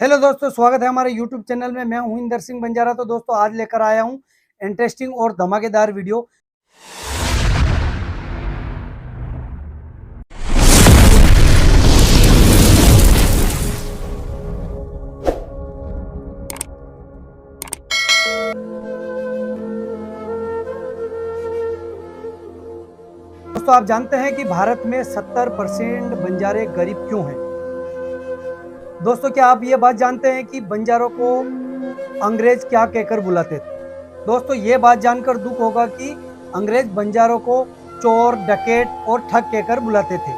Hello दोस्तों, स्वागत है हमारे यूट्यूब चैनल में। मैं हूं इंदर सिंह बंजारा। तो दोस्तों आज लेकर आया हूं इंटरेस्टिंग और धमाकेदार वीडियो। दोस्तों आप जानते हैं कि भारत में 70% बंजारे गरीब क्यों हैं? दोस्तों क्या आप ये बात जानते हैं कि बंजारों को अंग्रेज क्या कहकर बुलाते थे? दोस्तों ये बात जानकर दुख होगा कि अंग्रेज बंजारों को चोर, डकैत और ठग कहकर बुलाते थे।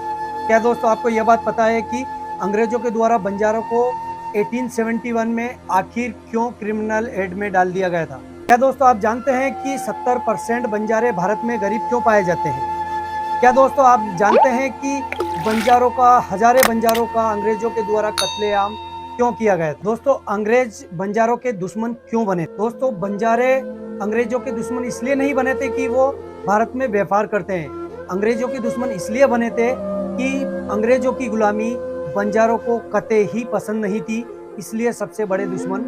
क्या दोस्तों आपको यह बात पता है कि अंग्रेजों के द्वारा बंजारों को 1871 में आखिर क्यों क्रिमिनल एड में डाल दिया गया था? क्या दोस्तों आप जानते हैं कि 70% बंजारे भारत में गरीब क्यों पाए जाते हैं? क्या दोस्तों आप जानते हैं कि हजारे बंजारों का अंग्रेजों के द्वारा कत्लेआम क्यों किया गया? दोस्तों अंग्रेज बंजारों के दुश्मन क्यों बने? दोस्तों बंजारे अंग्रेजों के दुश्मन इसलिए नहीं बने थे कि वो भारत में व्यापार करते हैं। अंग्रेजों के दुश्मन इसलिए बने थे कि अंग्रेजों की गुलामी बंजारों को कतई ही पसंद नहीं थी, इसलिए सबसे बड़े दुश्मन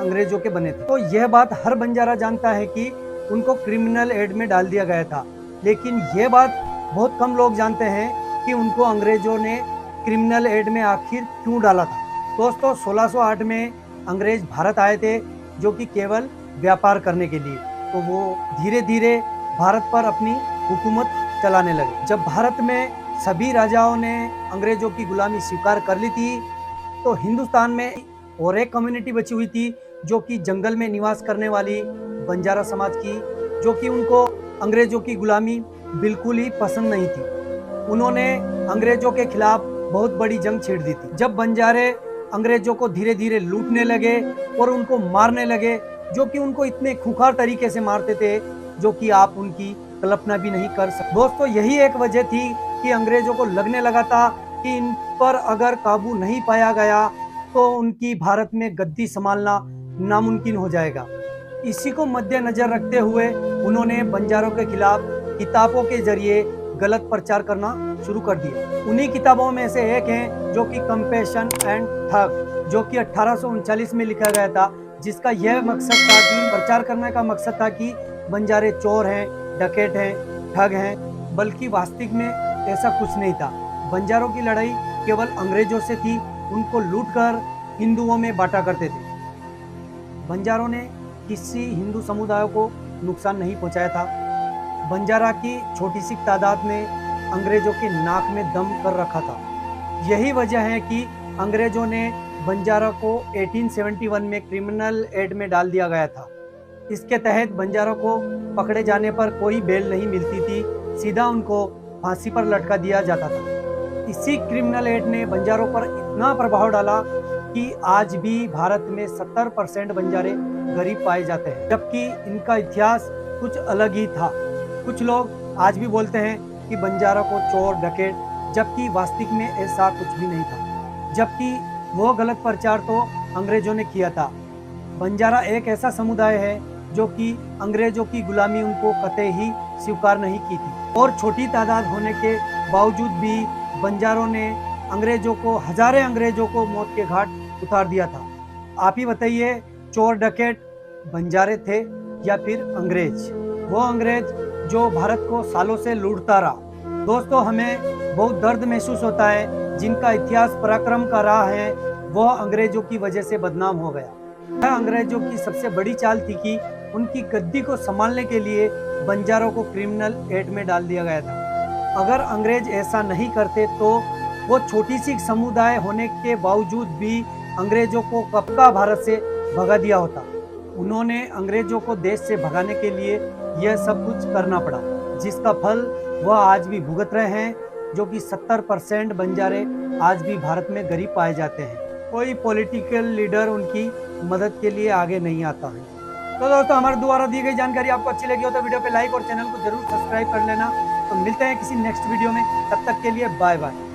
अंग्रेजों के बने थे। तो यह बात हर बंजारा जानता है कि उनको क्रिमिनल एड में डाल दिया गया था, लेकिन यह बात बहुत कम लोग जानते हैं कि उनको अंग्रेजों ने क्रिमिनल एड में आखिर क्यों डाला था। दोस्तों 1608 में अंग्रेज भारत आए थे, जो कि केवल व्यापार करने के लिए। तो वो धीरे धीरे भारत पर अपनी हुकूमत चलाने लगे। जब भारत में सभी राजाओं ने अंग्रेजों की गुलामी स्वीकार कर ली थी, तो हिंदुस्तान में और एक कम्युनिटी बची हुई थी जो कि जंगल में निवास करने वाली बंजारा समाज की, जो कि उनको अंग्रेजों की गुलामी बिल्कुल ही पसंद नहीं थी। उन्होंने अंग्रेजों के खिलाफ बहुत बड़ी जंग छेड़ दी थी। जब बंजारे अंग्रेजों को धीरे धीरे लूटने लगे और उनको मारने लगे, जो कि उनको इतने खूंखार तरीके से मारते थे जो कि आप उनकी कल्पना भी नहीं कर सकते। दोस्तों यही एक वजह थी कि अंग्रेजों को लगने लगा था कि इन पर अगर काबू नहीं पाया गया तो उनकी भारत में गद्दी संभालना नामुमकिन हो जाएगा। इसी को मद्देनजर रखते हुए उन्होंने बंजारों के खिलाफ किताबों के जरिए गलत प्रचार करना शुरू कर दिया। उन्हीं किताबों में से एक है जो कि कंपैशन एंड ठग, जो कि 1839 में लिखा गया था, जिसका यह मकसद था कि प्रचार करने का मकसद था कि बंजारे चोर हैं, डकैत हैं, ठग हैं, बल्कि वास्तविक में ऐसा कुछ नहीं था। बंजारों की लड़ाई केवल अंग्रेजों से थी, उनको लूटकर हिंदुओं में बांटा करते थे। बंजारों ने किसी हिंदू समुदाय को नुकसान नहीं पहुंचाया था। बंजारा की छोटी सी तादाद ने अंग्रेजों के नाक में दम कर रखा था। यही वजह है कि अंग्रेजों ने बंजारा को 1871 में क्रिमिनल एड में डाल दिया गया था। इसके तहत बंजारों को पकड़े जाने पर कोई बेल नहीं मिलती थी, सीधा उनको फांसी पर लटका दिया जाता था। इसी क्रिमिनल एड ने बंजारों पर इतना प्रभाव डाला कि आज भी भारत में 70% बंजारे गरीब पाए जाते हैं, जबकि इनका इतिहास कुछ अलग ही था। कुछ लोग आज भी बोलते हैं कि बंजारा को चोर, डकैत, जबकि वास्तविक में ऐसा कुछ भी नहीं था, जबकि वो गलत प्रचार तो अंग्रेजों ने किया था। बंजारा एक ऐसा समुदाय है जो कि अंग्रेजों की गुलामी उनको कतई ही स्वीकार नहीं की थी, और छोटी तादाद होने के बावजूद भी बंजारों ने हजारे अंग्रेजों को मौत के घाट उतार दिया था। आप ही बताइए, चोर डकैत बंजारे थे या फिर अंग्रेज? वो अंग्रेज जो भारत को सालों से लूटता रहा। दोस्तों हमें बहुत दर्द महसूस होता है, जिनका इतिहास पराक्रम का रहा है वह अंग्रेजों की वजह से बदनाम हो गया। यह अंग्रेजों की सबसे बड़ी चाल थी कि उनकी गद्दी को संभालने के लिए बंजारों को क्रिमिनल एड में डाल दिया गया था। अगर अंग्रेज ऐसा नहीं करते तो वो छोटी सी समुदाय होने के बावजूद भी अंग्रेजों को कब का भारत से भगा दिया होता। उन्होंने अंग्रेजों को देश से भगाने के लिए यह सब कुछ करना पड़ा, जिसका फल वह आज भी भुगत रहे हैं, जो कि 70% बंजारे आज भी भारत में गरीब पाए जाते हैं। कोई पॉलिटिकल लीडर उनकी मदद के लिए आगे नहीं आता है। तो दोस्तों हमारे द्वारा दी गई जानकारी आपको अच्छी लगी हो तो वीडियो पे लाइक और चैनल को जरूर सब्सक्राइब कर लेना। तो मिलते हैं किसी नेक्स्ट वीडियो में, तब तक के लिए बाय बाय।